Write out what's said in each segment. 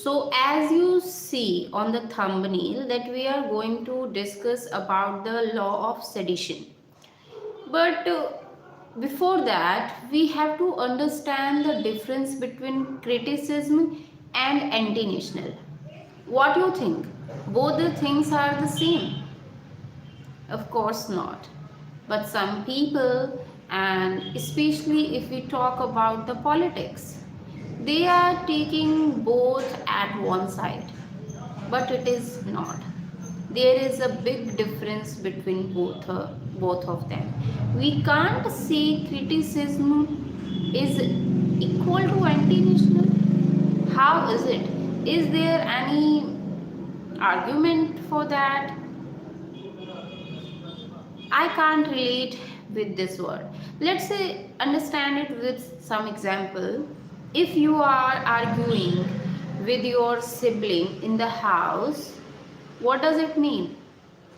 So as you see on the thumbnail that we are going to discuss about the law of sedition. But before that, we have to understand the difference between criticism and anti-national. What do you think? Both the things are the same? Of course not. But some people, and especially if we talk about the politics, they are taking both at one side. But it is not. There is a big difference between both of them. We can't say criticism is equal to anti-national. How is it? Is there any argument for that? I can't relate with this word. Let's say understand it with some example. If you are arguing with your sibling in the house, what does it mean?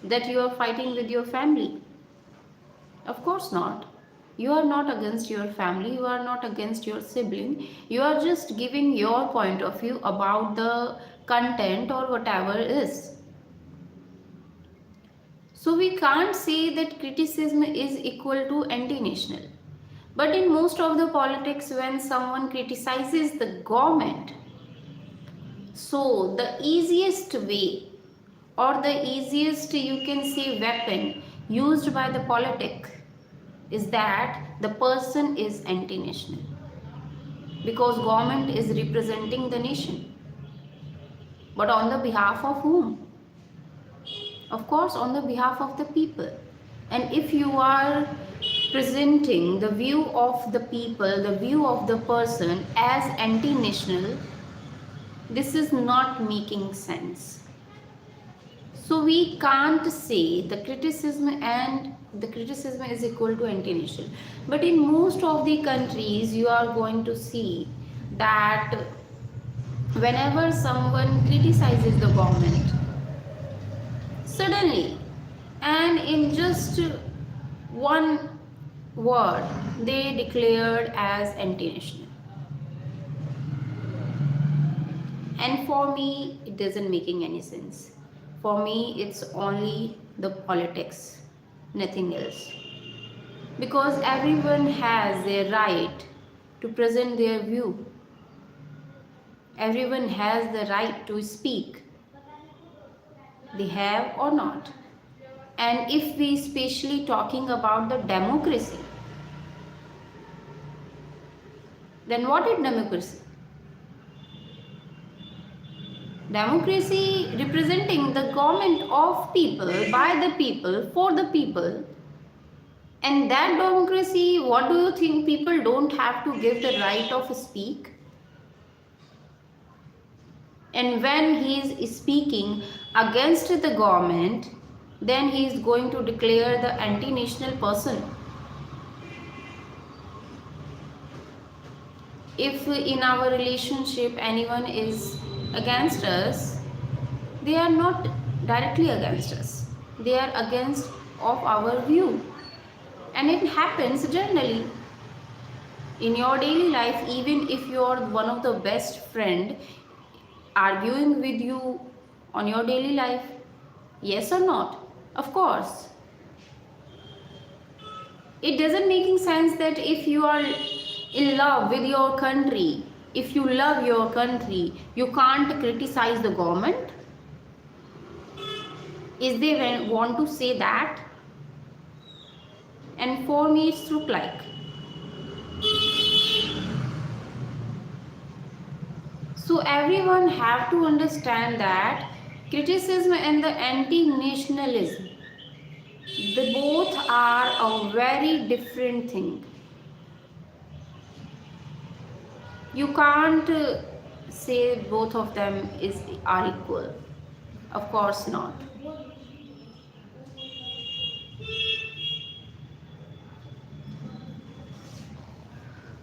That you are fighting with your family? Of course not. You are not against your family, you are not against your sibling. You are just giving your point of view about the content or whatever it is. So we can't say that criticism is equal to anti-national. But in most of the politics, when someone criticizes the government, so the easiest way or the easiest you can say weapon used by the politic is that the person is anti-national because government is representing the nation. But on the behalf of whom? Of course, on the behalf of the people. And if you are presenting the view of the people, the view of the person as anti-national, this is not making sense. So we can't say the criticism is equal to anti-national. But in most of the countries, you are going to see that whenever someone criticizes the government, suddenly and in just one word, they declared as anti-national. And for me, it doesn't making any sense. For me, it's only the politics, nothing else. Because everyone has their right to present their view. Everyone has the right to speak. They have or not. And if we especially talking about the democracy, then what is democracy? Democracy representing the government of people, by the people, for the people. And that democracy, what do you think? People don't have to give the right of speak? And when he is speaking against the government, then he is going to declare the anti-national person. If in our relationship anyone is against us, they are not directly against us. They are against of our view. And it happens generally in your daily life, even if you are one of the best friend arguing with you on your daily life. Yes or not? Of course. It doesn't making sense that if you are in love with your country, if you love your country, you can't criticize the government. Is they want to say that? And for me, it's look like. So everyone have to understand that criticism and the anti-nationalism, they both are a very different thing. You can't say both of them are equal. Of course not.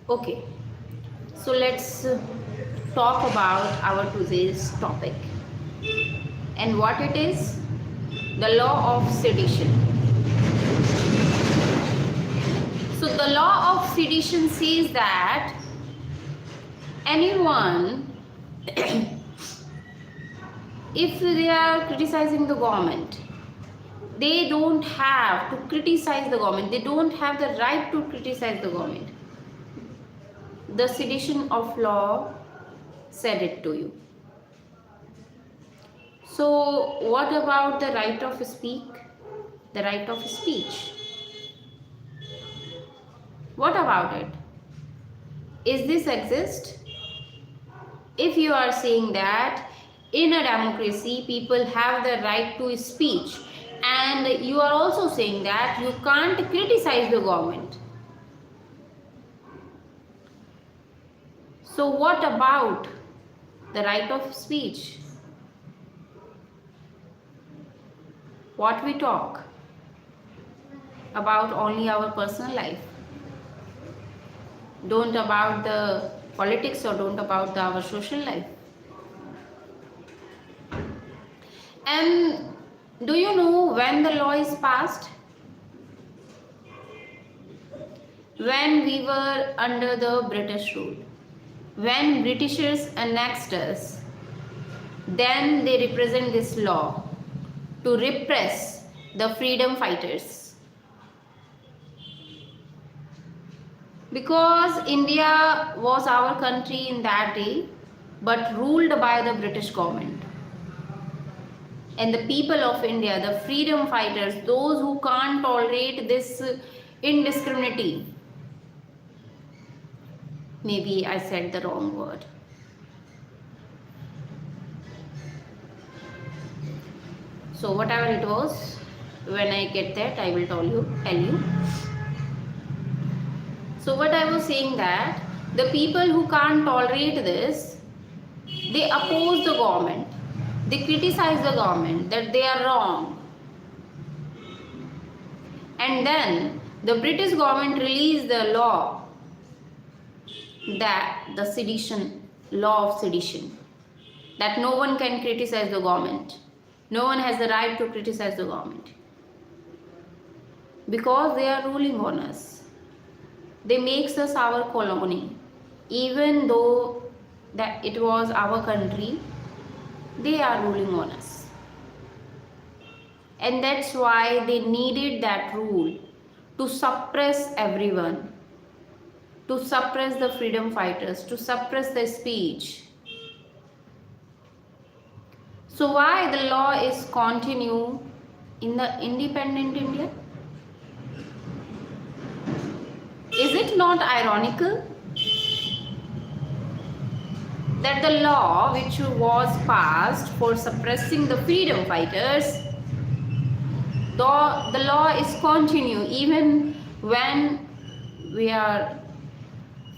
Okay, so let's talk about our today's topic. And what it is? The law of sedition. So the law of sedition says that anyone if they are criticizing the government, they don't have to criticize the government, they don't have the right to criticize the government. The sedition of law said it to you. So what about the right of speak? The right of speech. What about it? Is this exist? If you are saying that in a democracy people have the right to speech, and you are also saying that you can't criticize the government, so what about the right of speech? What we talk about only our personal life, don't about the politics or don't about our social life. And do you know when the law is passed? When we were under the British rule, when Britishers annexed us, then they represent this law to repress the freedom fighters. Because India was our country in that day, but ruled by the British government. And the people of India, the freedom fighters, those who can't tolerate this indiscriminity, maybe I said the wrong word. So whatever it was, when I get that, I will tell you. So what I was saying, that the people who can't tolerate this, they oppose the government. They criticize the government that they are wrong. And then the British government released the law, that the sedition, law of sedition, that no one can criticize the government. No one has the right to criticize the government. Because they are ruling on us. They makes us our colony. Even though that it was our country, they are ruling on us. And that's why they needed that rule to suppress everyone, to suppress the freedom fighters, to suppress the speech. So why the law is continue in the independent India? Is it not ironical that the law which was passed for suppressing the freedom fighters, the law is continue even when we are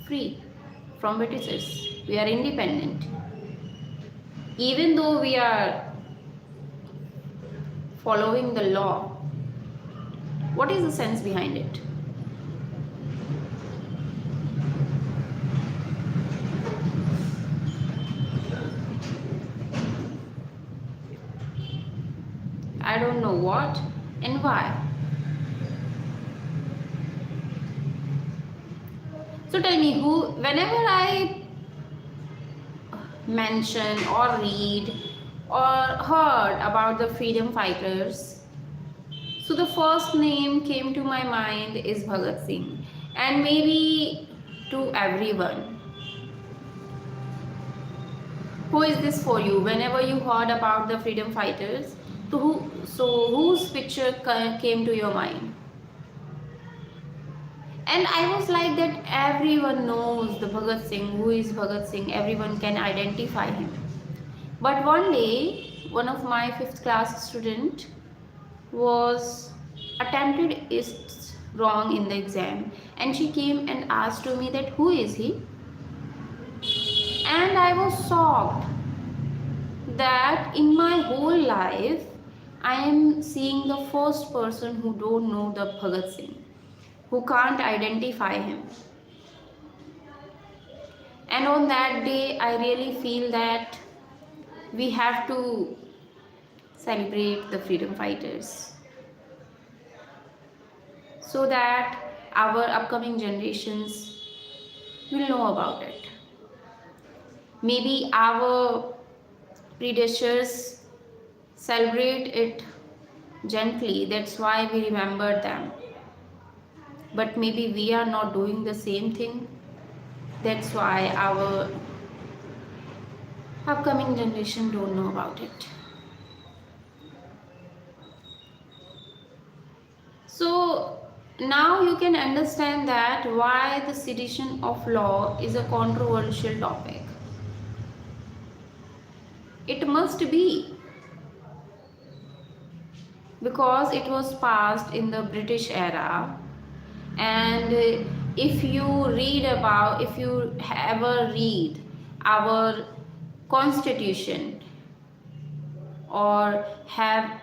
free from Britishers, we are independent, even though we are following the law? What is the sense behind it? I don't know what and why. So tell me, whenever I mention or read or heard about the freedom fighters, so the first name came to my mind is Bhagat Singh, and maybe to everyone. Who is this for you? Whenever you heard about the freedom fighters, whose picture came to your mind? And I was like that everyone knows the Bhagat Singh, who is Bhagat Singh, everyone can identify him. But one day, one of my 5th class student was attempted is wrong in the exam, and she came and asked to me that who is he? And I was shocked that in my whole life, I am seeing the first person who don't know the Bhagat Singh, who can't identify him. And on that day, I really feel that we have to celebrate the freedom fighters so that our upcoming generations will know about it. Maybe our predecessors celebrate it gently. That's why we remember them. But maybe we are not doing the same thing. That's why our upcoming generation don't know about it. So now you can understand that why the sedition of law is a controversial topic. It must be because it was passed in the British era, and if you ever read our constitution or have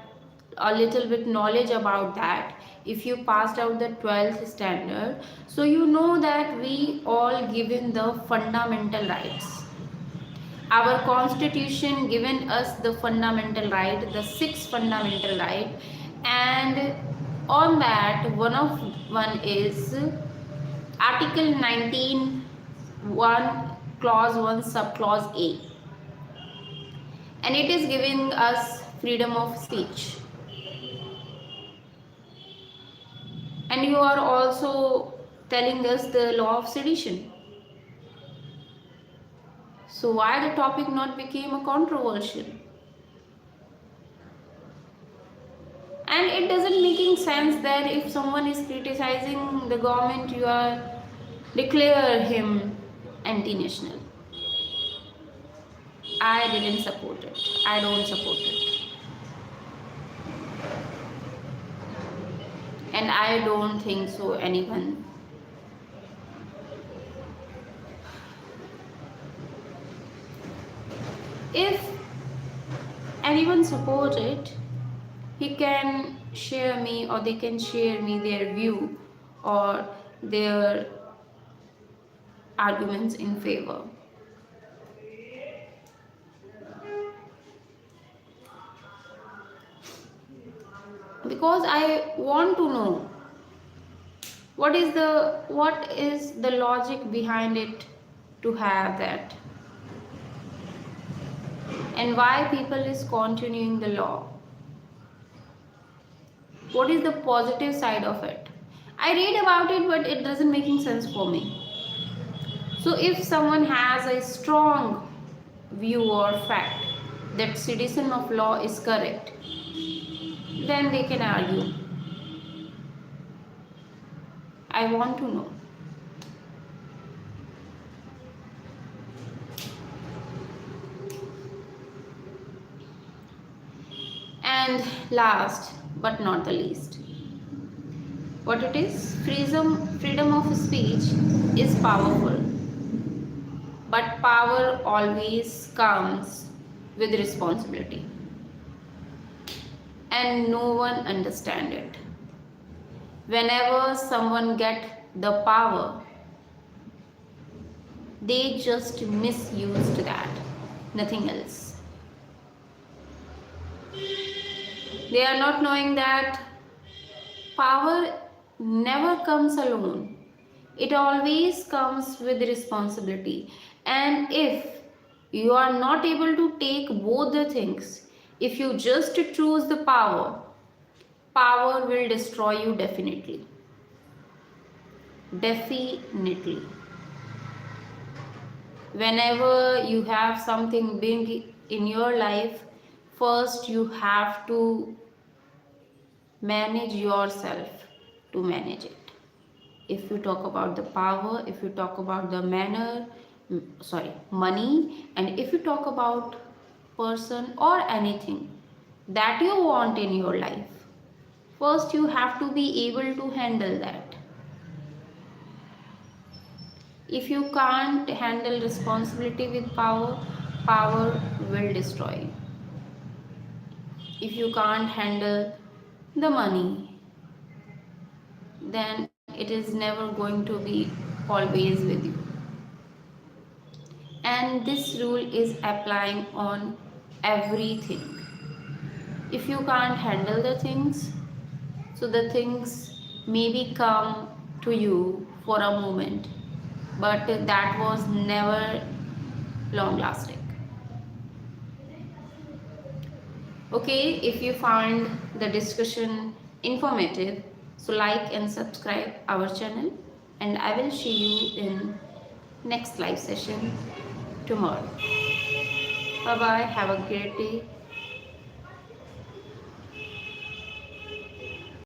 a little bit knowledge about that, if you passed out the 12th standard, so you know that we all given the fundamental rights. Our constitution given us the fundamental right, the six fundamental right, and on that one is article 19 1 clause 1 subclause a, and it is giving us freedom of speech. And you are also telling us the law of sedition. So why the topic not became a controversial? And it doesn't making sense that if someone is criticizing the government, you are declare him anti-national. I didn't support it. I don't support it. And I don't think so anyone. If anyone supports it, he can share me, or they can share me their view or their arguments in favor. Because I want to know what is the logic behind it to have that, and why people is continuing the law. What is the positive side of it? I read about it, but it doesn't making sense for me. So if someone has a strong view or fact that sedition of law is correct, then they can argue. I want to know. And last but not the least, what it is? Freedom of speech is powerful, but power always comes with responsibility, and no one understand it. Whenever someone get the power, they just misused that, nothing else. They are not knowing that power never comes alone. It always comes with responsibility. And if you are not able to take both the things, if you just choose the power, power will destroy you definitely. Definitely. Whenever you have something big in your life, first you have to manage yourself to manage it. If you talk about the power, if you talk about the money, and if you talk about person or anything that you want in your life, first you have to be able to handle that. If you can't handle responsibility with power, power will destroy you. If you can't handle the money, then it is never going to be always with you. And this rule is applying on everything. If you can't handle the things, so the things maybe come to you for a moment, but that was never long lasting. Okay, if you found the discussion informative, so like and subscribe our channel, and I will see you in next live session tomorrow. Bye bye, have a great day.